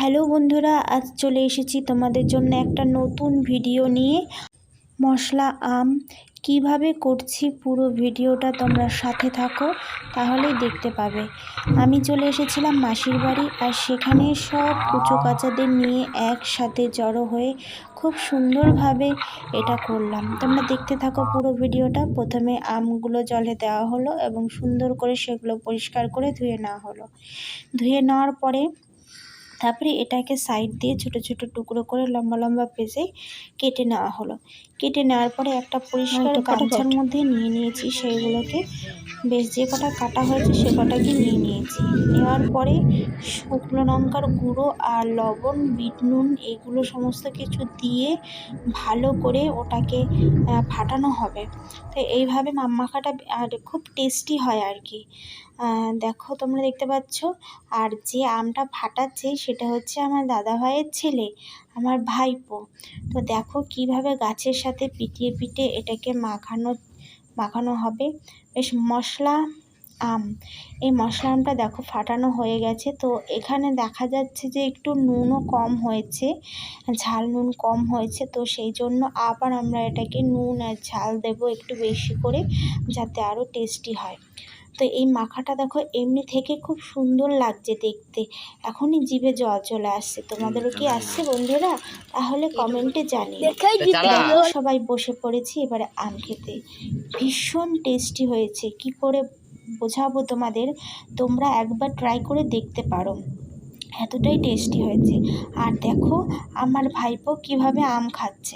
Hello বন্ধুরা, আজ চলে এসেছি তোমাদের জন্য একটা নতুন ভিডিও নিয়ে। মশলা আম কিভাবে করছি পুরো ভিডিওটা তোমরা সাথে থাকো, তাহলেই দেখতে পাবে। আমি চলে এসেছিলাম মাসির বাড়ি, আর সেখানে সব কুচো কাচাদের নিয়ে একসাথে জড়ো হয়ে খুব সুন্দরভাবে এটা করলাম। তোমরা দেখতে থাকো পুরো ভিডিওটা। প্রথমে আমগুলো জলে দেওয়া হলো এবং সুন্দর করে সেগুলো পরিষ্কার করে ধুয়ে নেওয়া হলো। ধুয়ে নেওয়ার পরে তারপরে এটাকে সাইড দিয়ে ছোট ছোট টুকরো করে লম্বা লম্বা পিসে কেটে নেওয়া হলো। কেটে নেওয়ার পরে একটা পরিষ্কার গামছার মধ্যে নিয়ে নিয়েছি সেইগুলোকে। বেশ যে কটা কাটা হয়েছে সে কটাকে নিয়ে নিয়েছি। নেওয়ার পরে শুকনো লঙ্কার গুঁড়ো আর লবণ, বিট নুন এগুলো সমস্ত কিছু দিয়ে ভালো করে ওটাকে ফাটানো হবে। তো এইভাবে মাখাটা আর খুব টেস্টি হয় আর কি। দেখো তোমরা দেখতে পাচ্ছ। আর যে আমটা ফাটাচ্ছে সেটা হচ্ছে আমার দাদা ভাইয়ের ছেলে, আমার ভাইপো। তো দেখো কিভাবে গাছের সাথে পিটিয়ে পিটিয়ে এটাকে মাখানো হবে। বেশ মশলা আম, এই মশলা আমটা দেখো ফাটানো হয়ে গেছে। তো এখানে দেখা যাচ্ছে যে একটু নুনও কম হয়েছে, ঝাল নুন কম হয়েছে। তো সেই জন্য আবার আমরা এটাকে নুন আর ঝাল দেবো একটু বেশি করে, যাতে আরও টেস্টি হয়। তো এই মাখাটা দেখো এমনি থেকে খুব সুন্দর লাগছে দেখতে, এখনই জিভে জল চলে আসছে। তোমাদেরও কি আসছে বন্ধুরা? তাহলে কমেন্টে জানিও। দেখো সবাই বসে পড়েছি এবারে আম খেতে। ভীষণ টেস্টি হয়েছে, কি করে বোঝাবো তোমাদের, তোমরা একবার ট্রাই করে দেখতে পারো, এতটাই টেস্টি হয়েছে। আর দেখো আমার ভাইপো কিভাবে আম খাচ্ছে।